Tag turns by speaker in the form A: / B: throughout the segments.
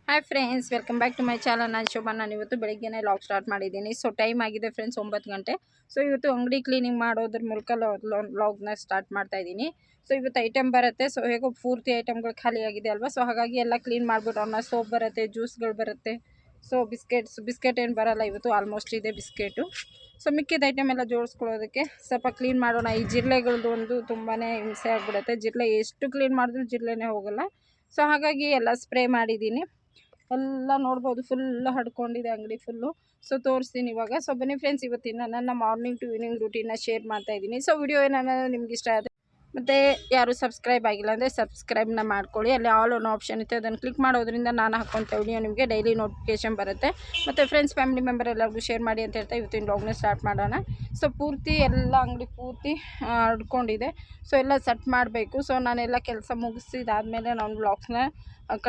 A: Hi friends, welcome back to my channel. ನಾನು ಶೋಭಾ. ನಾನು ಇವತ್ತು ಬೆಳಿಗ್ಗೆನೇ ಲಾಗ್ ಸ್ಟಾರ್ಟ್ ಮಾಡಿದ್ದೀನಿ. ಸೊ ಟೈಮ್ ಆಗಿದೆ ಫ್ರೆಂಡ್ಸ್ 9 ಗಂಟೆ. ಸೊ ಇವತ್ತು ಅಂಗಡಿ ಕ್ಲೀನಿಂಗ್ ಮಾಡೋದ್ರ ಮೂಲಕ ಲಾಗ್ನ ಸ್ಟಾರ್ಟ್ ಮಾಡ್ತಾ ಇದ್ದೀನಿ. ಸೊ ಇವತ್ತು ಐಟಮ್ ಬರುತ್ತೆ. ಸೊ ಹೇಗೋ ಪೂರ್ತಿ ಐಟಮ್ಗಳು ಖಾಲಿ ಆಗಿದೆ ಅಲ್ವಾ. ಸೊ ಹಾಗಾಗಿ ಎಲ್ಲ ಕ್ಲೀನ್ ಮಾಡಿಬಿಟ್ಟು ಸೋಪ್ ಬರುತ್ತೆ, ಜ್ಯೂಸ್ಗಳು ಬರುತ್ತೆ. ಸೊ ಬಿಸ್ಕೆಟ್ ಏನು ಬರೋಲ್ಲ ಇವತ್ತು, ಆಲ್ಮೋಸ್ಟ್ ಇದೆ ಬಿಸ್ಕೆಟು. ಸೊ ಮಿಕ್ಕಿದ ಐಟಮ್ ಎಲ್ಲ ಜೋಡಿಸ್ಕೊಳ್ಳೋದಕ್ಕೆ ಸ್ವಲ್ಪ ಕ್ಲೀನ್ ಮಾಡೋಣ. ಈ ಜಿರಳೆಗಳದ್ದು ಒಂದು ತುಂಬಾ ಹಿಂಸೆ ಆಗಿಬಿಡುತ್ತೆ. ಜಿರಳೆ ಎಷ್ಟು ಕ್ಲೀನ್ ಮಾಡಿದ್ರೂ ಜಿರಳೆನೇ ಹೋಗೋಲ್ಲ. ಸೊ ಹಾಗಾಗಿ ಎಲ್ಲ ಸ್ಪ್ರೇ ಮಾಡಿದ್ದೀನಿ. ಎಲ್ಲ ನೋಡ್ಬೋದು, ಫುಲ್ ಹಡ್ಕೊಂಡಿದೆ ಅಂಗಡಿ ಫುಲ್ಲು. ಸೊ ತೋರಿಸ್ತೀನಿ ಇವಾಗ. ಸೊ ಬನ್ನಿ ಫ್ರೆಂಡ್ಸ್, ಇವತ್ತಿನ ನನ್ನ ಮಾರ್ನಿಂಗ್ ಟು ಈವ್ನಿಂಗ್ ರೂಟೀನ್ನ ಶೇರ್ ಮಾಡ್ತಾ ಇದ್ದೀನಿ. ಸೊ ವಿಡಿಯೋ ಏನಾದ್ರು ನಿಮ್ಗೆ ಇಷ್ಟ ಆಗುತ್ತೆ ಮತ್ತು ಯಾರು ಸಬ್ಸ್ಕ್ರೈಬ್ ಆಗಿಲ್ಲ ಅಂದರೆ ಸಬ್ಸ್ಕ್ರೈಬ್ನ ಮಾಡ್ಕೊಳ್ಳಿ. ಅಲ್ಲಿ ಆಲ್ ಅನ್ನೋ ಆಪ್ಷನ್ ಇರುತ್ತೆ, ಅದನ್ನು ಕ್ಲಿಕ್ ಮಾಡೋದ್ರಿಂದ ನಾನು ಹಾಕೋಂಥ ವಿಡಿಯೋ ನಿಮಗೆ ಡೈಲಿ ನೋಟಿಫಿಕೇಷನ್ ಬರುತ್ತೆ. ಮತ್ತು ಫ್ರೆಂಡ್ಸ್, ಫ್ಯಾಮಿಲಿ ಮೆಂಬರ್ ಎಲ್ಲರಿಗೂ ಶೇರ್ ಮಾಡಿ ಅಂತ ಹೇಳ್ತಾ ಇವತ್ತಿನ ವ್ಲಾಗ್ನ ಸ್ಟಾರ್ಟ್ ಮಾಡೋಣ. ಸೊ ಪೂರ್ತಿ ಎಲ್ಲ ಅಂಗಡಿ ಪೂರ್ತಿ ಹಡ್ಕೊಂಡಿದೆ. ಸೊ ಎಲ್ಲ ಸೆಟ್ ಮಾಡಬೇಕು. ಸೊ ನಾನೆಲ್ಲ ಕೆಲಸ ಮುಗಿಸಿದಾದ್ಮೇಲೆ ನಾನು ವ್ಲಾಗ್ಸ್ನ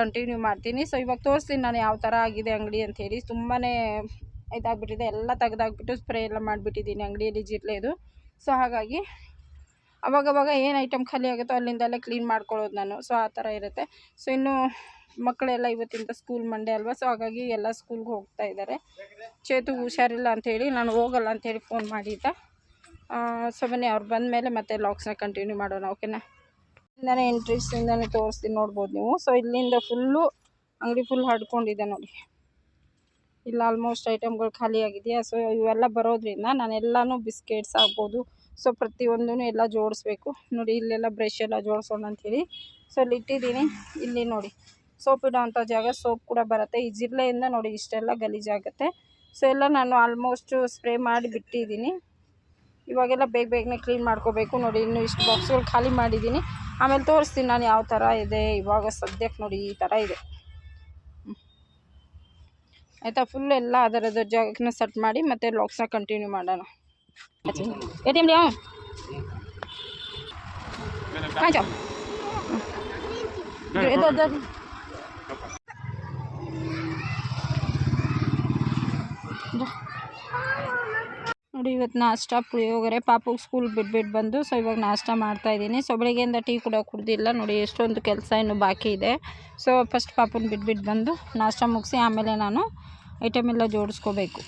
A: ಕಂಟಿನ್ಯೂ ಮಾಡ್ತೀನಿ. ಸೊ ಇವಾಗ ತೋರಿಸ್ತೀನಿ ನಾನು ಯಾವ ಥರ ಆಗಿದೆ ಅಂಗಡಿ ಅಂಥೇಳಿ. ತುಂಬಾ ಇದಾಗ್ಬಿಟ್ಟಿದೆ. ಎಲ್ಲ ತೆಗೆದಾಕ್ಬಿಟ್ಟು ಸ್ಪ್ರೇ ಎಲ್ಲ ಮಾಡಿಬಿಟ್ಟಿದ್ದೀನಿ ಅಂಗಡಿಯಲ್ಲಿ ಜಿರಳೆದು. ಸೊ ಹಾಗಾಗಿ ಅವಾಗವಾಗ ಏನು ಐಟಮ್ ಖಾಲಿ ಆಗುತ್ತೋ ಅಲ್ಲಿಂದೆಲ್ಲ ಕ್ಲೀನ್ ಮಾಡ್ಕೊಳ್ಳೋದು ನಾನು. ಸೊ ಆ ಥರ ಇರುತ್ತೆ. ಸೊ ಇನ್ನು ಮಕ್ಕಳೆಲ್ಲ ಇವತ್ತಿಂದ ಸ್ಕೂಲ್ ಮಂಡೇ ಅಲ್ವಾ. ಸೊ ಹಾಗಾಗಿ ಎಲ್ಲ ಸ್ಕೂಲ್ಗೆ ಹೋಗ್ತಾ ಇದ್ದಾರೆ. ಚೇತು ಹುಷಾರಿಲ್ಲ ಅಂಥೇಳಿ ನಾನು ಹೋಗಲ್ಲ ಅಂಥೇಳಿ ಫೋನ್ ಮಾಡಿದ್ದ. ಸೊ ಬನ್ನಿ, ಅವ್ರು ಬಂದ ಮೇಲೆ ಮತ್ತೆ ಲಾಗ್ಸ್ನ ಕಂಟಿನ್ಯೂ ಮಾಡೋಣ, ಓಕೆನಾ. ಇಂದಾನೆ ಎಂಟ್ರೀಸಿಂದಾನೆ ತೋರಿಸ್ತೀನಿ, ನೋಡ್ಬೋದು ನೀವು. ಸೊ ಇಲ್ಲಿಂದ ಫುಲ್ಲು ಅಂಗಡಿ ಫುಲ್ ಹಡ್ಕೊಂಡಿದೆ ನೋಡಿ. ಇಲ್ಲ ಆಲ್ಮೋಸ್ಟ್ ಐಟಮ್ಗಳು ಖಾಲಿ ಆಗಿದೆಯಾ. ಸೊ ಇವೆಲ್ಲ ಬರೋದ್ರಿಂದ ನಾನೆಲ್ಲನೂ ಬಿಸ್ಕೆಟ್ಸ್ ಆಗ್ಬೋದು, ಸೊ ಪ್ರತಿಯೊಂದೂ ಎಲ್ಲ ಜೋಡಿಸ್ಬೇಕು ನೋಡಿ. ಇಲ್ಲೆಲ್ಲ ಬ್ರಷ್ ಎಲ್ಲ ಜೋಡಿಸೋಣ ಅಂಥೇಳಿ ಸೊ ಇಲ್ಲಿ ಇಟ್ಟಿದ್ದೀನಿ. ಇಲ್ಲಿ ನೋಡಿ ಸೋಪ್ ಇಡೋ ಅಂಥ ಜಾಗ, ಸೋಪ್ ಕೂಡ ಬರುತ್ತೆ. ಈ ಜಿರಳೆಯಿಂದ ನೋಡಿ ಇಷ್ಟೆಲ್ಲ ಗಲೀಜಾಗುತ್ತೆ. ಸೊ ಎಲ್ಲ ನಾನು ಆಲ್ಮೋಸ್ಟು ಸ್ಪ್ರೇ ಮಾಡಿ ಬಿಟ್ಟಿದ್ದೀನಿ. ಇವಾಗೆಲ್ಲ ಬೇಗನೆ ಕ್ಲೀನ್ ಮಾಡ್ಕೋಬೇಕು ನೋಡಿ. ಇನ್ನು ಇಷ್ಟು ಬಾಕ್ಸ್ಗಳು ಖಾಲಿ ಮಾಡಿದ್ದೀನಿ, ಆಮೇಲೆ ತೋರಿಸ್ತೀನಿ ನಾನು ಯಾವ ಥರ ಇದೆ. ಇವಾಗ ಸದ್ಯಕ್ಕೆ ನೋಡಿ ಈ ಥರ ಇದೆ ಆಯಿತಾ. ಫುಲ್ ಎಲ್ಲ ಅದರ ಜಾಗಕ್ಕೆ ಸೆಟ್ ಮಾಡಿ ಮತ್ತೆ ಲಾಗ್ಸ್ನ ಕಂಟಿನ್ಯೂ ಮಾಡೋಣ. ATM लिया कहाँ जाओ इधर ನೋಡಿ. ಇವತ್ತು ನಾಷ್ಟ ಪುಳಿಯೋಗರೆ. ಪಾಪುಗೆ ಸ್ಕೂಲ್ ಬಿಟ್ಬಿಟ್ಟು ಬಂದು ಸೊ ಇವಾಗ ನಾಷ್ಟ ಮಾಡ್ತಾಯಿದ್ದೀನಿ. ಸೊ ಬೆಳಿಗ್ಗೆಯಿಂದ ಟೀ ಕೂಡ ಕುಡ್ದಿಲ್ಲ ನೋಡಿ. ಎಷ್ಟೊಂದು ಕೆಲಸ ಇನ್ನೂ ಬಾಕಿ ಇದೆ. ಸೊ ಫಸ್ಟ್ ಪಾಪುನ ಬಿಟ್ಬಿಟ್ಟು ಬಂದು ನಾಷ್ಟ ಮುಗಿಸಿ ಆಮೇಲೆ ನಾನು ಐಟಮ್ ಎಲ್ಲ ಜೋಡಿಸ್ಕೋಬೇಕು.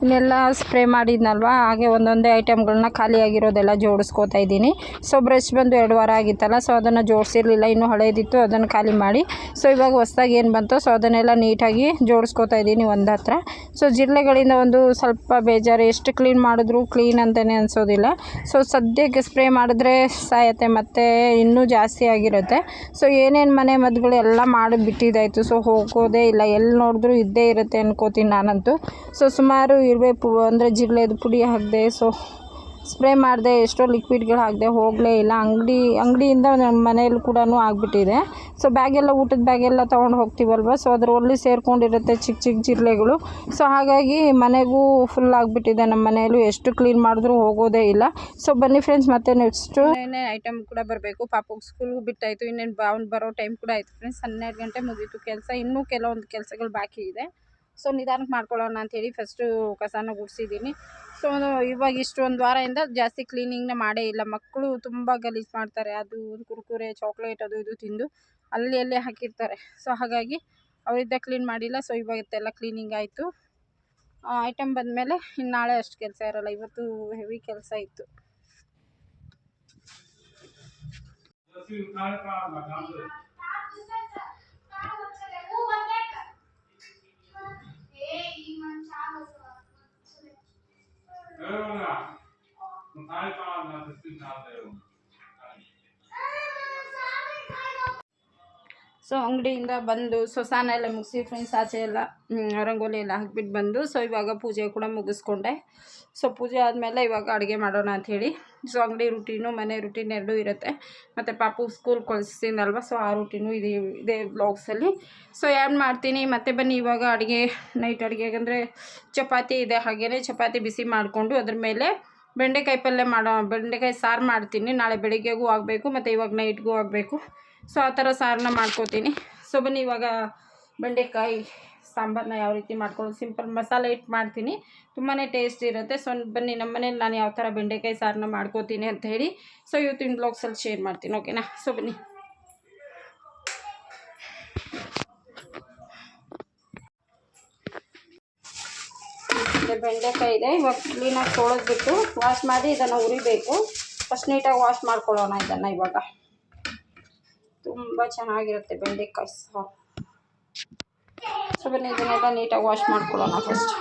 A: ಇನ್ನೆಲ್ಲ ಸ್ಪ್ರೇ ಮಾಡಿದ್ನಲ್ವ, ಹಾಗೆ ಒಂದೊಂದೇ ಐಟಮ್ಗಳನ್ನ ಖಾಲಿಯಾಗಿರೋದೆಲ್ಲ ಜೋಡಿಸ್ಕೋತಾ ಇದ್ದೀನಿ. ಸೊ ಬ್ರಷ್ ಬಂದು 2 ವಾರ ಆಗಿತ್ತಲ್ಲ, ಸೊ ಅದನ್ನು ಜೋಡಿಸಿರಲಿಲ್ಲ, ಇನ್ನೂ ಹಳೇದಿತ್ತು, ಅದನ್ನು ಖಾಲಿ ಮಾಡಿ ಸೊ ಇವಾಗ ಹೊಸ್ದಾಗಿ ಏನು ಬಂತು ಸೊ ಅದನ್ನೆಲ್ಲ ನೀಟಾಗಿ ಜೋಡಿಸ್ಕೋತಾ ಇದ್ದೀನಿ ಒಂದು ಹತ್ರ. ಸೊ ಜಿರಳೆಗಳಿಂದ ಒಂದು ಸ್ವಲ್ಪ ಬೇಜಾರು. ಎಷ್ಟು ಕ್ಲೀನ್ ಮಾಡಿದ್ರೂ ಕ್ಲೀನ್ ಅಂತಲೇ ಅನಿಸೋದಿಲ್ಲ. ಸೊ ಸದ್ಯಕ್ಕೆ ಸ್ಪ್ರೇ ಮಾಡಿದ್ರೆ ಸಾಯತ್ತೆ, ಮತ್ತು ಇನ್ನೂ ಜಾಸ್ತಿ ಆಗಿರುತ್ತೆ. ಸೊ ಏನೇನು ಮನೆ ಮದ್ದುಗಳು ಎಲ್ಲ ಮಾಡಿ ಬಿಟ್ಟಿದ್ದಾಯಿತು. ಸೊ ಹೋಗೋದೇ ಇಲ್ಲ, ಎಲ್ಲಿ ನೋಡಿದ್ರೂ ಇದ್ದೇ ಇರುತ್ತೆ ಅನ್ಕೋತೀನಿ ನಾನಂತೂ. ಸೊ ಸುಮಾರು ಇರುವೆ ಅಂದರೆ ಜಿರಳೆದು ಪುಡಿ ಹಾಕಿದೆ, ಸೊ ಸ್ಪ್ರೇ ಮಾಡಿದೆ, ಎಷ್ಟೋ ಲಿಕ್ವಿಡ್ಗಳು ಹಾಕಿದೆ, ಹೋಗಲೇ ಇಲ್ಲ. ಅಂಗಡಿಯಿಂದ ನಮ್ಮ ಮನೆಯಲ್ಲಿ ಕೂಡ ಆಗಿಬಿಟ್ಟಿದೆ. ಸೊ ಬ್ಯಾಗೆಲ್ಲ, ಊಟದ ಬ್ಯಾಗೆಲ್ಲ ತೊಗೊಂಡು ಹೋಗ್ತೀವಲ್ವ, ಸೊ ಅದರಲ್ಲಿ ಸೇರ್ಕೊಂಡಿರುತ್ತೆ ಚಿಕ್ಕ ಚಿಕ್ಕ ಜಿರಳೆಗಳು. ಸೊ ಹಾಗಾಗಿ ಮನೆಗೂ ಫುಲ್ ಆಗಿಬಿಟ್ಟಿದೆ. ನಮ್ಮ ಮನೆಯಲ್ಲೂ ಎಷ್ಟು ಕ್ಲೀನ್ ಮಾಡಿದ್ರೂ ಹೋಗೋದೇ ಇಲ್ಲ. ಸೊ ಬನ್ನಿ ಫ್ರೆಂಡ್ಸ್, ಮತ್ತೆ ನೆಕ್ಸ್ಟು ಏನೇ ಐಟಮ್ ಕೂಡ ಬರಬೇಕು. ಪಾಪುಗೆ ಸ್ಕೂಲ್ಗೆ ಬಿಟ್ಟಾಯಿತು, ಇನ್ನೇನು ಅವ್ನು ಬರೋ ಟೈಮ್ ಕೂಡ ಆಯಿತು ಫ್ರೆಂಡ್ಸ್. 12 ಗಂಟೆ ಮುಗೀತು ಕೆಲಸ. ಇನ್ನೂ ಕೆಲವೊಂದು ಕೆಲಸಗಳು ಬಾಕಿ ಇದೆ. ಸೊ ನಿಧಾನಕ್ಕೆ ಮಾಡ್ಕೊಳ್ಳೋಣ ಅಂಥೇಳಿ ಫಸ್ಟು ಕಸನ ಗುಡಿಸಿದ್ದೀನಿ. ಸೊ ಇವಾಗ ಇಷ್ಟು 1 ವಾರದಿಂದ ಜಾಸ್ತಿ ಕ್ಲೀನಿಂಗ್ನ ಮಾಡೇ ಇಲ್ಲ. ಮಕ್ಕಳು ತುಂಬ ಗಲೀಜು ಮಾಡ್ತಾರೆ. ಅದು ಕುರ್ಕುರೆ, ಚಾಕ್ಲೇಟ್ ಅದು ಇದು ತಿಂದು ಅಲ್ಲೇ ಹಾಕಿರ್ತಾರೆ. ಸೊ ಹಾಗಾಗಿ ಅವರಿದ್ದ ಕ್ಲೀನ್ ಮಾಡಿಲ್ಲ. ಸೊ ಇವತ್ತೆಲ್ಲ ಕ್ಲೀನಿಂಗ್ ಆಯಿತು. ಐಟಮ್ ಬಂದಮೇಲೆ ಇನ್ನು ನಾಳೆ ಅಷ್ಟು ಕೆಲಸ ಇರೋಲ್ಲ. ಇವತ್ತು ಹೆವಿ ಕೆಲಸ ಇತ್ತು. ಸೊ ಅಂಗಡಿಯಿಂದ ಬಂದು ಸೊ ಸ್ನಾನ ಎಲ್ಲ ಮುಗಿಸಿ ಫ್ರೆಂಡ್ಸ್, ಆಚೆ ಎಲ್ಲ ರಂಗೋಲಿ ಎಲ್ಲ ಹಾಕ್ಬಿಟ್ಟು ಬಂದು ಸೊ ಇವಾಗ ಪೂಜೆ ಕೂಡ ಮುಗಿಸ್ಕೊಂಡೆ. ಸೊ ಪೂಜೆ ಆದಮೇಲೆ ಇವಾಗ ಅಡುಗೆ ಮಾಡೋಣ ಅಂಥೇಳಿ. ಸೊ ಅಂಗಡಿ ರೂಟೀನು ಮನೆ ರೂಟೀನ್ ಎರಡೂ ಇರುತ್ತೆ. ಮತ್ತು ಪಾಪು ಸ್ಕೂಲ್ ಕಳಿಸ್ತೀನಲ್ವ, ಸೊ ಆ ರೂಟೀನು ಇದೇ ವ್ಲಾಗ್ಸಲ್ಲಿ. ಸೊ ಏನು ಮಾಡ್ತೀನಿ ಮತ್ತೆ ಬನ್ನಿ ಇವಾಗ ಅಡುಗೆ, ನೈಟ್ ಅಡುಗೆಗಂದರೆ ಚಪಾತಿ ಇದೆ. ಹಾಗೆಯೇ ಚಪಾತಿ ಬಿಸಿ ಮಾಡಿಕೊಂಡು ಅದ್ರ ಮೇಲೆ ಬೆಂಡೆಕಾಯಿ ಪಲ್ಯ ಬೆಂಡೆಕಾಯಿ ಸಾರು ಮಾಡ್ತೀನಿ. ನಾಳೆ ಬೆಳಿಗ್ಗೆಗೂ ಆಗಬೇಕು ಮತ್ತು ಇವಾಗ ನೈಟ್ಗೂ ಆಗಬೇಕು. ಸೊ ಆ ಥರ ಸಾರನ್ನ ಮಾಡ್ಕೋತೀನಿ. ಸೊ ಬನ್ನಿ ಇವಾಗ ಬೆಂಡೆಕಾಯಿ ಸಾಂಬಾರನ್ನ ಯಾವ ರೀತಿ ಮಾಡ್ಕೊಳ್ಳೋದು ಸಿಂಪಲ್ ಮಸಾಲೆ ಇಟ್ಟು ಮಾಡ್ತೀನಿ, ತುಂಬಾ ಟೇಸ್ಟ್ ಇರುತ್ತೆ. ಸೊ ಬನ್ನಿ ನಮ್ಮ ಮನೇಲಿ ನಾನು ಯಾವ ಥರ ಬೆಂಡೆಕಾಯಿ ಸಾರನ್ನ ಮಾಡ್ಕೋತೀನಿ ಅಂತ ಹೇಳಿ ಸೊ ಇವತ್ತಿನ ಬ್ಲಾಗ್ಸಲ್ಲಿ ಶೇರ್ ಮಾಡ್ತೀನಿ, ಓಕೆನಾ. ಸೊ ಬನ್ನಿ. ಬೆಂಡೆಕಾಯಿ ಇದೆ, ಇವಾಗ ಕ್ಲೀನಾಗಿ ತೊಳೆದ್ಬಿಟ್ಟು ವಾಶ್ ಮಾಡಿ ಇದನ್ನು ಉರಿಬೇಕು. ಫಸ್ಟ್ ನೀಟಾಗಿ ವಾಶ್ ಮಾಡ್ಕೊಳ್ಳೋಣ ಇದನ್ನು. ಇವಾಗ ತುಂಬ ಚೆನ್ನಾಗಿರುತ್ತೆ ಬೆಂಡೆಕಾಯಿ ಸಾರು. ಸೊ ಬನ್ನಿ ಇದನ್ನೆಲ್ಲ ನೀಟಾಗಿ ವಾಶ್ ಮಾಡ್ಕೊಳ್ಳೋಣ ಫಸ್ಟ್.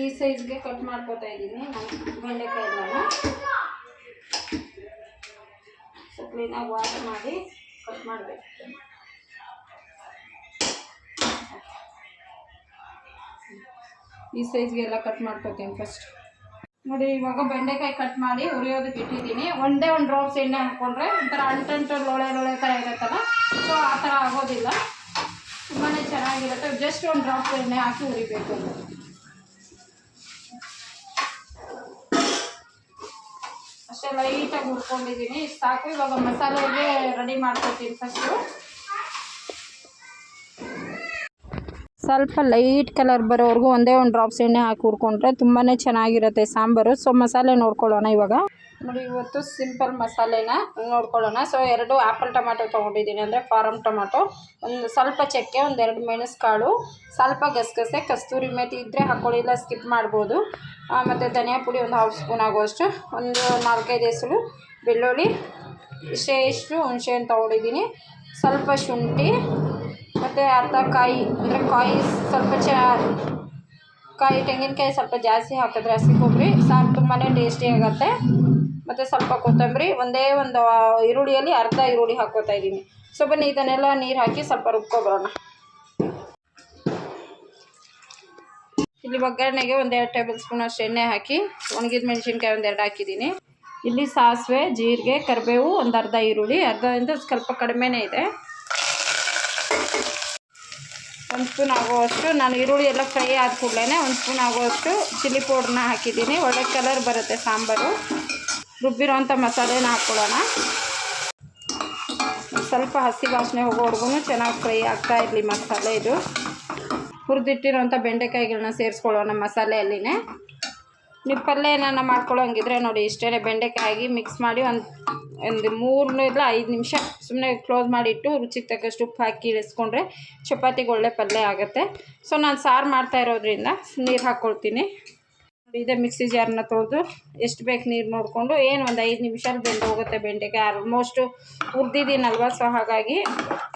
A: ಈ ಸೈಜ್ಗೆ ಕಟ್ ಮಾಡ್ಕೋತಾ ಇದ್ದೀನಿ ನಾನು ಬೆಂಡೆಕಾಯಿನ. ಸೊ ಕ್ಲೀನಾಗಿ ವಾಶ್ ಮಾಡಿ ಕಟ್ ಮಾಡಬೇಕು. ಈ ಸೈಜ್ಗೆ ಎಲ್ಲ ಕಟ್ ಮಾಡ್ಕೋತೀನಿ ಫಸ್ಟ್. ನೋಡಿ ಇವಾಗ ಬೆಂಡೆಕಾಯಿ ಕಟ್ ಮಾಡಿ ಉರಿಯೋದಕ್ಕೆ ಇಟ್ಟಿದ್ದೀನಿ. ಒಂದೇ ಒಂದು ಡ್ರಾಪ್ಸ್ ಎಣ್ಣೆ ಹಾಕ್ಕೊಂಡ್ರೆ ಒಂಥರ ಅಂಟಂಟು ಲೋಳೆ ಥರ ಇರುತ್ತಲ್ಲ, ಸೊ ಆ ಥರ ಆಗೋದಿಲ್ಲ, ತುಂಬಾ ಚೆನ್ನಾಗಿರುತ್ತೆ. ಜಸ್ಟ್ ಒಂದು ಡ್ರಾಪ್ಸ್ ಎಣ್ಣೆ ಹಾಕಿ ಉರಿಬೇಕು. ಅಷ್ಟೇ ಲೈಟಾಗಿ ಹುರ್ಕೊಂಡಿದ್ದೀನಿ, ಸಾಕು. ಇವಾಗ ಮಸಾಲೆಗೆ ರೆಡಿ ಮಾಡ್ಕೊತೀನಿ ಫಸ್ಟು. ಸ್ವಲ್ಪ ಲೈಟ್ ಕಲರ್ ಬರೋವರೆಗೂ ಒಂದೇ ಒಂದು ಡ್ರಾಪ್ಸ್ ಎಣ್ಣೆ ಹಾಕಿ ಹುರ್ಕೊಂಡ್ರೆ ತುಂಬಾ ಚೆನ್ನಾಗಿರುತ್ತೆ ಸಾಂಬಾರು. ಸೊ ಮಸಾಲೆ ನೋಡ್ಕೊಳ್ಳೋಣ ಇವಾಗ. ನೋಡಿ ಇವತ್ತು ಸಿಂಪಲ್ ಮಸಾಲೆನ ನೋಡ್ಕೊಳ್ಳೋಣ. ಸೊ 2 ಆ್ಯಪಲ್ ಟೊಮ್ಯಾಟೊ ತೊಗೊಂಡಿದ್ದೀನಿ, ಅಂದರೆ ಫಾರಮ್ ಟೊಮ್ಯಾಟೊ, ಒಂದು ಸ್ವಲ್ಪ ಚಕ್ಕೆ, 1-2 ಮೆಣಸುಕಾಳು, ಸ್ವಲ್ಪ ಗಸಗಸೆ, ಕಸ್ತೂರಿ ಮೇಥಿ ಇದ್ದರೆ ಹಾಕ್ಕೊಳ್ಳಿ, ಇಲ್ಲ ಸ್ಕಿಪ್ ಮಾಡ್ಬೋದು. ಮತ್ತು ಧನಿಯಾ ಪುಡಿ ಒಂದು 1/2 ಸ್ಪೂನ್ ಆಗುವಷ್ಟು, ಒಂದು 4-5 ಹೆಸರು ಬೆಳ್ಳುಳ್ಳಿ, ಇಷ್ಟು ಹುಣಸೆಹಣ್ಣು ತೊಗೊಂಡಿದ್ದೀನಿ, ಸ್ವಲ್ಪ ಶುಂಠಿ, ಮತ್ತು ಅರ್ಧ ಕಾಯಿ, ಅಂದರೆ ಕಾಯಿ ಸ್ವಲ್ಪ ಕಾಯಿ ತೆಂಗಿನಕಾಯಿ ಸ್ವಲ್ಪ ಜಾಸ್ತಿ ಹಾಕಿದ್ರೆ ಹಸಿ ಕೊಬ್ಬರಿ ಸಾರು ತುಂಬಾ ಟೇಸ್ಟಿ ಆಗುತ್ತೆ. ಮತ್ತು ಸ್ವಲ್ಪ ಕೊತ್ತಂಬರಿ, ಒಂದೇ ಒಂದು ಈರುಳ್ಳಿಯಲ್ಲಿ ಅರ್ಧ ಈರುಳ್ಳಿ ಹಾಕ್ಕೋತಾ ಇದ್ದೀನಿ. ಸೊ ಬನ್ನಿ ಇದನ್ನೆಲ್ಲ ನೀರು ಹಾಕಿ ಸ್ವಲ್ಪ ರುಬ್ಕೊಬರೋಣ. ಇಲ್ಲಿ ಒಗ್ಗರಣೆಗೆ 1-2 ಟೇಬಲ್ ಸ್ಪೂನ್ ಅಷ್ಟು ಎಣ್ಣೆ ಹಾಕಿ ಒಣಗಿದ ಮೆಣಸಿನ್ಕಾಯಿ 1-2 ಹಾಕಿದ್ದೀನಿ. ಇಲ್ಲಿ ಸಾಸಿವೆ, ಜೀರಿಗೆ, ಕರಿಬೇವು, ಒಂದು ಅರ್ಧ ಈರುಳ್ಳಿ, ಅರ್ಧದಿಂದ ಸ್ವಲ್ಪ ಕಡಿಮೆನೇ ಇದೆ, 1 ಸ್ಪೂನ್ ಆಗುವಷ್ಟು. ನಾನು ಈರುಳ್ಳಿ ಎಲ್ಲ ಫ್ರೈ ಆದ ಕೂಡಲೇ 1 ಸ್ಪೂನ್ ಆಗುವಷ್ಟು ಚಿಲ್ಲಿ ಪೌಡ್ರನ್ನ ಹಾಕಿದ್ದೀನಿ. ಒಳ್ಳೆ ಕಲರ್ ಬರುತ್ತೆ ಸಾಂಬಾರು. ರುಬ್ಬಿರೋಂಥ ಮಸಾಲೆನ ಹಾಕ್ಕೊಳ್ಳೋಣ. ಸ್ವಲ್ಪ ಹಸಿ ವಾಸನೆ ಹೋಗೋವರೆಗೂ ಚೆನ್ನಾಗಿ ಫ್ರೈ ಆಗ್ತಾ ಇರಲಿ ಮಸಾಲೆ. ಇದು ಹುರಿದಿಟ್ಟಿರೋಂಥ ಬೆಂಡೆಕಾಯಿಗಳನ್ನ ಸೇರಿಸ್ಕೊಳ್ಳೋಣ ಮಸಾಲೆಯಲ್ಲಿನೇ. ನೀವು ಪಲ್ಯ ಏನಾರ ಮಾಡ್ಕೊಳ್ಳೋಂಗಿದ್ರೆ ನೋಡಿ ಇಷ್ಟೇ, ಬೆಂಡೆಕಾಯಿ ಮಿಕ್ಸ್ ಮಾಡಿ ಒಂದು 3-5 ನಿಮಿಷ ಸುಮ್ಮನೆ ಕ್ಲೋಸ್ ಮಾಡಿಟ್ಟು ರುಚಿಗೆ ತಕ್ಕಷ್ಟು ಉಪ್ಪು ಹಾಕಿ ಇಳಿಸ್ಕೊಂಡ್ರೆ ಚಪಾತಿಗೆ ಒಳ್ಳೆ ಪಲ್ಯ ಆಗುತ್ತೆ. ಸೊ ನಾನು ಸಾರು ಮಾಡ್ತಾ ಇರೋದ್ರಿಂದ ನೀರು ಹಾಕ್ಕೊಳ್ತೀನಿ. ಇದೇ ಮಿಕ್ಸಿ ಜಾರನ್ನ ತೊಳೆದು ಎಷ್ಟು ಬೇಕು ನೀರು ನೋಡಿಕೊಂಡು ಒಂದು 5 ನಿಮಿಷದಲ್ಲಿ ಬೆಂದು ಹೋಗುತ್ತೆ ಬೆಂಡೆಕಾಯಿ. ಆಲ್ಮೋಸ್ಟು ಹುರಿದಿದ್ದೀನಲ್ವ, ಸೊ ಹಾಗಾಗಿ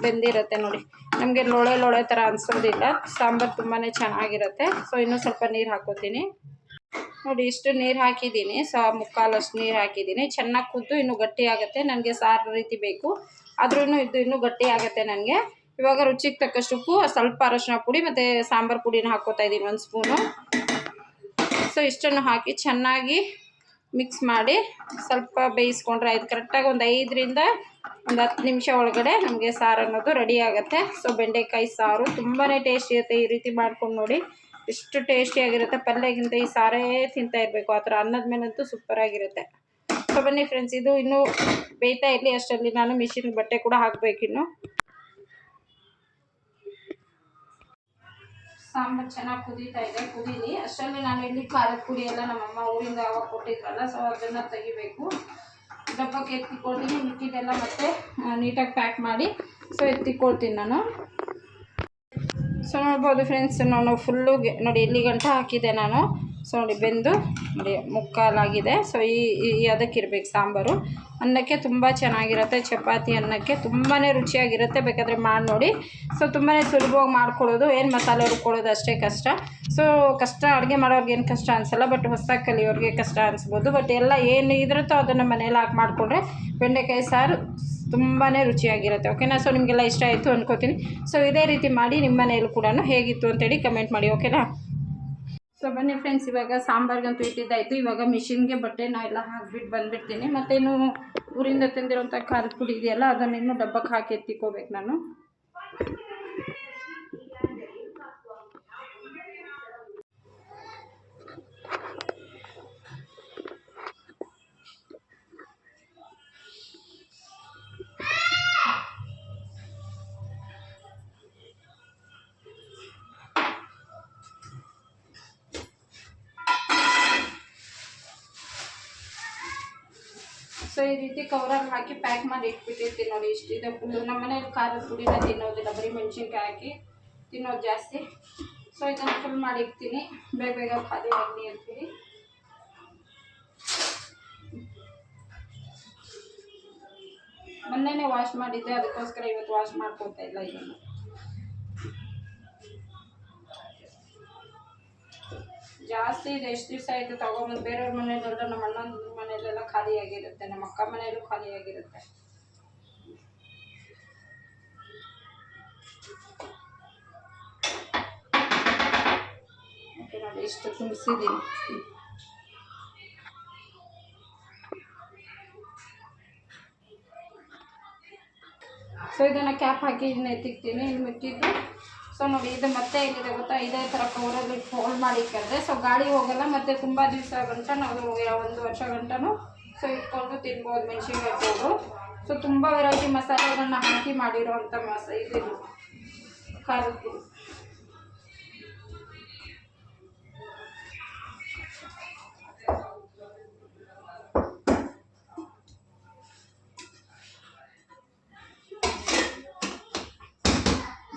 A: ಬೆಂದಿರುತ್ತೆ. ನೋಡಿ ನಮಗೆ ಲೋಳೆ ಥರ ಅನಿಸೋದಿಲ್ಲ, ಸಾಂಬಾರು ತುಂಬಾ ಚೆನ್ನಾಗಿರುತ್ತೆ. ಸೊ ಇನ್ನೂ ಸ್ವಲ್ಪ ನೀರು ಹಾಕ್ಕೋತೀನಿ. ನೋಡಿ ಇಷ್ಟು ನೀರು ಹಾಕಿದ್ದೀನಿ, 3/4 ನೀರು ಹಾಕಿದ್ದೀನಿ. ಚೆನ್ನಾಗಿ ಕುದ್ದು ಇನ್ನೂ ಗಟ್ಟಿ ಆಗುತ್ತೆ. ನನಗೆ ಸಾರು ರೀತಿ ಬೇಕು, ಆದ್ರೂ ಇದು ಇನ್ನೂ ಗಟ್ಟಿ ಆಗುತ್ತೆ ನನಗೆ. ಇವಾಗ ರುಚಿಗೆ ತಕ್ಕಷ್ಟು ಉಪ್ಪು, ಸ್ವಲ್ಪ ಅರಶಿನ ಪುಡಿ ಮತ್ತು ಸಾಂಬಾರು ಪುಡಿನ ಹಾಕ್ಕೋತಾ ಇದ್ದೀನಿ 1 ಸ್ಪೂನು. ಸೊ ಇಷ್ಟನ್ನು ಹಾಕಿ ಚೆನ್ನಾಗಿ ಮಿಕ್ಸ್ ಮಾಡಿ ಸ್ವಲ್ಪ ಬೇಯಿಸ್ಕೊಂಡ್ರೆ ಆಯ್ತು. ಕರೆಕ್ಟಾಗಿ ಒಂದು 5-10 ನಿಮಿಷ ಒಳಗಡೆ ನಮಗೆ ಸಾರು ಅನ್ನೋದು ರೆಡಿ ಆಗುತ್ತೆ. ಸೊ ಬೆಂಡೆಕಾಯಿ ಸಾರು ತುಂಬಾ ಟೇಸ್ಟಿ ಇರುತ್ತೆ. ಈ ರೀತಿ ಮಾಡ್ಕೊಂಡು ನೋಡಿ, ಎಷ್ಟು ಟೇಸ್ಟಿಯಾಗಿರುತ್ತೆ. ಪಲ್ಯಗಿಂತ ಈ ಸಾರೇ ತಿಂತಾ ಇರಬೇಕು, ಆ ಥರ ಅನ್ನದ ಮೇಲಂತೂ ಸೂಪರಾಗಿರುತ್ತೆ. ಸೊ ಬನ್ನಿ ಫ್ರೆಂಡ್ಸ್, ಇದು ಇನ್ನೂ ಬೇಯ್ತಾ ಇರಲಿ. ಅಷ್ಟರಲ್ಲಿ ನಾನು ಮಿಷಿನ್ಗೆ ಬಟ್ಟೆ ಕೂಡ ಹಾಕಬೇಕಿನ್ನು. ಸಾಂಬಾರು ಚೆನ್ನಾಗಿ ಕುದೀತಾ ಇದೆ, ಕುದೀಲಿ. ಅಷ್ಟರಲ್ಲಿ ನಾನು ಇಲ್ಲಿ ಖಾರದ ಪುಡಿ ಎಲ್ಲ ನಮ್ಮಮ್ಮ ಊರಿಂದ ಯಾವಾಗ ಕೊಟ್ಟಿದ್ರಲ್ಲ, ಸೊ ಅದನ್ನು ತೆಗಿಬೇಕು. ಡಬ್ಬಕ್ಕೆ ಎತ್ತಿಕೊಳ್ತೀನಿ, ಮಿಕ್ಕಿದೆಲ್ಲ ಮತ್ತೆ ನೀಟಾಗಿ ಪ್ಯಾಕ್ ಮಾಡಿ ಸೊ ಎತ್ತಿಕೊಳ್ತೀನಿ ನಾನು. ಸೊ ನೋಡ್ಬೋದು ಫ್ರೆಂಡ್ಸ್, ನಾನು ಫುಲ್ಲು ನೋಡಿ ಇಲ್ಲಿ ಗಂಟ ಹಾಕಿದೆ ನಾನು. ಸೊ ನೋಡಿ ಬೆಂದು ನೋಡಿ ಮುಕ್ಕಾಲಾಗಿದೆ. ಸೊ ಈ ಅದಕ್ಕಿರ್ಬೇಕು ಸಾಂಬಾರು. ಅನ್ನಕ್ಕೆ ತುಂಬ ಚೆನ್ನಾಗಿರುತ್ತೆ, ಚಪಾತಿ ಅನ್ನಕ್ಕೆ ತುಂಬಾ ರುಚಿಯಾಗಿರುತ್ತೆ. ಬೇಕಾದರೆ ಮಾಡಿ ನೋಡಿ. ಸೊ ತುಂಬಾ ಸುಲಭವಾಗಿ ಮಾಡ್ಕೊಳ್ಳೋದು, ಏನು ಮಸಾಲೆ ರುಬ್ಕೊಳ್ಳೋದು ಅಷ್ಟೇ ಕಷ್ಟ. ಸೊ ಕಷ್ಟ ಅಡುಗೆ ಮಾಡೋರ್ಗೆ ಏನು ಕಷ್ಟ ಅನಿಸಲ್ಲ, ಬಟ್ ಹೊಸದಾಗಿ ಕಲಿಯೋರಿಗೆ ಕಷ್ಟ ಅನಿಸ್ಬೋದು. ಬಟ್ ಎಲ್ಲ ಏನು ಇದ್ರುತ್ತೋ ಅದನ್ನು ಮನೇಲಿ ಹಾಕಿ ಮಾಡಿಕೊಂಡ್ರೆ ಬೆಂಡೆಕಾಯಿ ಸಾರು ತುಂಬಾ ರುಚಿಯಾಗಿರುತ್ತೆ, ಓಕೆನಾ. ಸೊ ನಿಮಗೆಲ್ಲ ಇಷ್ಟ ಆಯಿತು ಅಂದ್ಕೋತೀನಿ. ಸೊ ಇದೇ ರೀತಿ ಮಾಡಿ ನಿಮ್ಮ ಮನೆಯಲ್ಲೂ ಕೂಡ ಹೇಗಿತ್ತು ಅಂತೇಳಿ ಕಮೆಂಟ್ ಮಾಡಿ, ಓಕೆನಾ. ಸೊ ಬನ್ನಿ ಫ್ರೆಂಡ್ಸ್, ಇವಾಗ ಸಾಂಬಾರ್ಗಂತೂ ಇಟ್ಟಿದ್ದಾಯಿತು. ಇವಾಗ ಮಿಷಿನ್ಗೆ ಬಟ್ಟೆನ ಎಲ್ಲ ಹಾಕ್ಬಿಟ್ಟು ಬಂದುಬಿಡ್ತೀನಿ. ಮತ್ತೇನು ಊರಿಂದ ತಂದಿರೋಂಥ ಖಾರದ ಪುಡಿ ಇದೆಯಲ್ಲ, ಅದನ್ನೇನು ಡಬ್ಬಕ್ಕೆ ಹಾಕಿ ಎತ್ತಿಕೋಬೇಕು ನಾನು. ಸೊ ಈ ರೀತಿ ಕವರಲ್ಲಿ ಹಾಕಿ ಪ್ಯಾಕ್ ಮಾಡಿ ಇಟ್ಬಿಟ್ಟಿರ್ತೀನಿ ನೋಡಿ. ಇಷ್ಟಿದೆ ಫುಲ್ಲು. ನಮ್ಮ ಮನೇಲಿ ಖಾರದ ಪುಡಿನ ತಿನ್ನೋದಿಲ್ಲ, ಬರೀ ಮೆಣಸಿನ್ಕಾಯಿ ಹಾಕಿ ತಿನ್ನೋದು ಜಾಸ್ತಿ. ಸೊ ಇದನ್ನು ಫುಲ್ ಮಾಡಿ ಇಡ್ತೀನಿ, ಬೇಗ ಬೇಗ ಖಾಲಿ ಆಗಲಿ ಅಂತೀನಿ. ಮೊನ್ನೆನೇ ವಾಶ್ ಮಾಡಿದ್ದೆ, ಅದಕ್ಕೋಸ್ಕರ ಇವತ್ತು ವಾಶ್ ಮಾಡ್ಕೊತಾ ಇಲ್ಲ ಇದನ್ನು. ಜಾಸ್ತಿ ಇದೆ. ಎಷ್ಟು ದಿವಸ ಆಯಿತು ತೊಗೊಂಬಂದು. ಬೇರೆಯವ್ರ ಮನೇಲೆಲ್ಲ, ನಮ್ಮ ಅಣ್ಣನ ಮನೆಯಲ್ಲೆಲ್ಲ ಖಾಲಿಯಾಗಿರುತ್ತೆ, ನಮ್ಮ ಅಕ್ಕ ಮನೆಯಲ್ಲೂ ಖಾಲಿಯಾಗಿರುತ್ತೆ. ಓಕೆ ನೋಡಿ, ಇಷ್ಟು ತುಂಬಿಸಿದ್ದೀನಿ. ಸೊ ಇದನ್ನು ಕ್ಯಾಪ್ ಹಾಕಿ ಇದನ್ನ ಎತ್ತಿಕ್ತೀನಿ. ಇನ್ನು ಮಿಕ್ಕಿದ್ದು ಸೊ ನೋಡಿ, ಇದು ಮತ್ತೆ ಏನಿದೆ ಗೊತ್ತಾ, ಇದೇ ಥರ ಕವರಲ್ಲಿ ಫೋಲ್ಡ್ ಮಾಡಿ ಇಕ್ಕಂದ್ರೆ ಸೊ ಗಾಳಿ ಹೋಗಲ್ಲ. ಮತ್ತು ತುಂಬ ದಿವಸ ಗಂಟ ನಾವು 1 ವರ್ಷ ಗಂಟನೂ ಸೊ ಇಟ್ಕೊಂಡು ತಿನ್ಬೋದು ಮೆಣಸಿನ್ಕಾಯಿ ಪೌಡ್ರು. ಸೊ ತುಂಬ ವೆರೈಟಿ ಮಸಾಲೆಗಳನ್ನ ಹಾಕಿ ಮಾಡಿರೋ ಅಂಥ ಇದು ಖಾರದ ಪುಡಿ.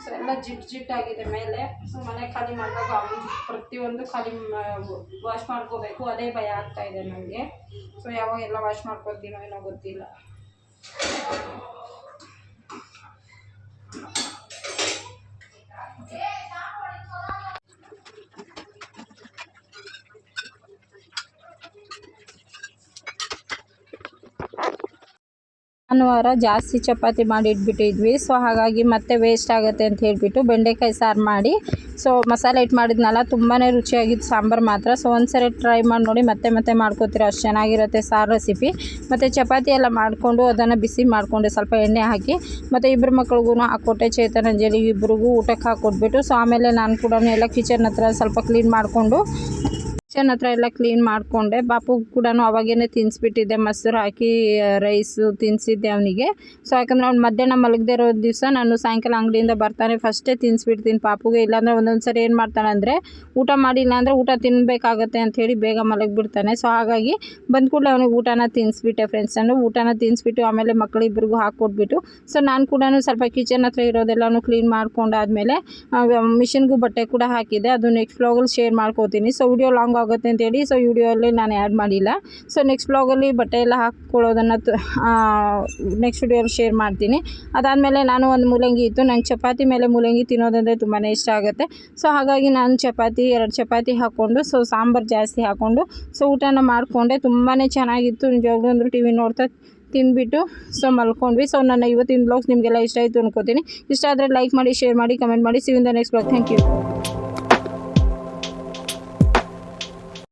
A: ಸೊ ಎಲ್ಲ ಜಿಡ್ಡಾಗಿದೆ ಮೇಲೆ. ಸೊ ಮನೆ ಖಾಲಿ ಮಾಡುವಾಗ ಪ್ರತಿಯೊಂದು ಖಾಲಿ ವಾಶ್ ಮಾಡ್ಕೋಬೇಕು, ಅದೇ ಭಯ ಆಗ್ತಾಯಿದೆ ನನಗೆ. ಸೊ ಯಾವಾಗ ಎಲ್ಲ ವಾಶ್ ಮಾಡ್ಕೊತೀನೋ ಏನೋ ಗೊತ್ತಿಲ್ಲ. ಭಾನುವಾರ ಜಾಸ್ತಿ ಚಪಾತಿ ಮಾಡಿ ಇಟ್ಬಿಟ್ಟಿದ್ವಿ. ಸೊ ಹಾಗಾಗಿ ಮತ್ತೆ ವೇಸ್ಟ್ ಆಗುತ್ತೆ ಅಂತ ಹೇಳಿಬಿಟ್ಟು ಬೆಂಡೆಕಾಯಿ ಸಾರು ಮಾಡಿ ಸೊ ಮಸಾಲೆ ಇಟ್ಟು ಮಾಡಿದ್ನಲ್ಲ, ತುಂಬಾ ರುಚಿಯಾಗಿತ್ತು ಸಾಂಬಾರು ಮಾತ್ರ. ಸೊ ಒಂದ್ಸರಿ ಟ್ರೈ ಮಾಡಿ ನೋಡಿ, ಮತ್ತೆ ಮತ್ತೆ ಮಾಡ್ಕೋತೀರ, ಅಷ್ಟು ಚೆನ್ನಾಗಿರುತ್ತೆ ಸಾರು ರೆಸಿಪಿ. ಮತ್ತು ಚಪಾತಿ ಎಲ್ಲ ಮಾಡಿಕೊಂಡು ಅದನ್ನು ಬಿಸಿ ಮಾಡಿಕೊಂಡೆ, ಸ್ವಲ್ಪ ಎಣ್ಣೆ ಹಾಕಿ. ಮತ್ತು ಇಬ್ಬರು ಮಕ್ಳಿಗೂ ಹಾಕ್ಕೊಟ್ಟೆ, ಚೇತನ್ ಅಂಜಲಿಗೆ ಇಬ್ಬರಿಗೂ ಊಟಕ್ಕೆ ಹಾಕ್ಕೊಟ್ಬಿಟ್ಟು. ಸೊ ಆಮೇಲೆ ನಾನು ಕೂಡ ಎಲ್ಲ ಕಿಚನ್ ಹತ್ರ ಸ್ವಲ್ಪ ಕ್ಲೀನ್ ಮಾಡಿಕೊಂಡು ಎಲ್ಲ ಕ್ಲೀನ್ ಮಾಡಿಕೊಂಡೆ. ಬಾಪು ಕೂಡ ಅವಾಗೇ ತಿನ್ನಿಸ್ಬಿಟ್ಟಿದ್ದೆ, ಮೊಸರು ಹಾಕಿ ರೈಸು ತಿನ್ನಿಸಿದ್ದೆ ಅವನಿಗೆ. ಸೊ ಯಾಕಂದರೆ ಅವ್ನು ಮಧ್ಯಾಹ್ನ ಮಲಗದೇ ಇರೋ ದಿವಸ ನಾನು ಸಾಯಂಕಾಲ ಅಂಗಡಿಯಿಂದ ಬರ್ತಾನೆ ಫಸ್ಟೇ ತಿನ್ನಿಸ್ಬಿಡ್ತೀನಿ ಪಾಪುಗೆ. ಇಲ್ಲಾಂದರೆ ಒಂದೊಂದು ಸರಿ ಏನು ಮಾಡ್ತಾನೆ ಅಂದರೆ, ಊಟ ಮಾಡಿಲ್ಲ ಅಂದರೆ ಊಟ ತಿನ್ನಬೇಕಾಗತ್ತೆ ಅಂಥೇಳಿ ಬೇಗ ಮಲಗಿಬಿಡ್ತಾನೆ. ಸೊ ಹಾಗಾಗಿ ಬಂದ ಕೂಡಲೇ ಅವನಿಗೆ ಊಟನ ತಿನ್ನಿಸ್ಬಿಟ್ಟೆ ಫ್ರೆಂಡ್ಸ್. ನಾನು ಊಟನ ತಿನ್ನಿಸ್ಬಿಟ್ಟು ಆಮೇಲೆ ಮಕ್ಕಳಿಬ್ಬರಿಗೂ ಹಾಕ್ಕೊಟ್ಬಿಟ್ಟು ಸೊ ನಾನು ಕೂಡ ಸ್ವಲ್ಪ ಕಿಚನ್ ಹತ್ರ ಇರೋದೆಲ್ಲನೂ ಕ್ಲೀನ್ ಮಾಡ್ಕೊಂಡಾದಮೇಲೆ ಮಿಷಿನ್ಗೂ ಬಟ್ಟೆ ಕೂಡ ಹಾಕಿದೆ. ಅದು ನೆಕ್ಸ್ಟ್ ವ್ಲಾಗಲ್ಲಿ ಶೇರ್ ಮಾಡ್ಕೋತೀನಿ. ಸೊ ವಿಡಿಯೋ ಲಾಂಗ್ ಆಗುತ್ತೆ ಅಂತೇಳಿ ಸೊ ವಿಡಿಯೋಲ್ಲಿ ನಾನು ಆ್ಯಡ್ ಮಾಡಿಲ್ಲ. ಸೊ ನೆಕ್ಸ್ಟ್ ವ್ಲಾಗಲ್ಲಿ ಬಟ್ಟೆ ಎಲ್ಲ ಹಾಕ್ಕೊಳ್ಳೋದನ್ನು ನೆಕ್ಸ್ಟ್ ವಿಡಿಯೋಲ್ಲಿ ಶೇರ್ ಮಾಡ್ತೀನಿ. ಅದಾದಮೇಲೆ ನಾನು ಒಂದು ಮೂಲಂಗಿ ಇತ್ತು, ನಂಗೆ ಚಪಾತಿ ಮೇಲೆ ಮೂಲಂಗಿ ತಿನ್ನೋದಂದರೆ ತುಂಬಾ ಇಷ್ಟ ಆಗುತ್ತೆ. ಸೊ ಹಾಗಾಗಿ ನಾನು 2 ಚಪಾತಿ ಹಾಕ್ಕೊಂಡು ಸೊ ಸಾಂಬಾರು ಜಾಸ್ತಿ ಹಾಕ್ಕೊಂಡು ಸೊ ಊಟನ ಮಾಡಿಕೊಂಡೆ. ತುಂಬಾ ಚೆನ್ನಾಗಿತ್ತು ನಿಜವಾಗ್ಲೂ. ಒಂದು ಟಿ ವಿ ನೋಡ್ತಾ ತಿಂದ್ಬಿಟ್ಟು ಸೊ ಮಲ್ಕೊಂಡ್ವಿ. ಸೊ ನನ್ನ ಇವತ್ತಿನ ಬ್ಲಾಗ್ಸ್ ನಿಮಗೆಲ್ಲ ಇಷ್ಟ ಆಯಿತು ಅನ್ಕೋತೀನಿ. ಇಷ್ಟ ಆದರೆ ಲೈಕ್ ಮಾಡಿ, ಶೇರ್ ಮಾಡಿ, ಕಮೆಂಟ್ ಮಾಡಿ. See you in the next blog. Thank you.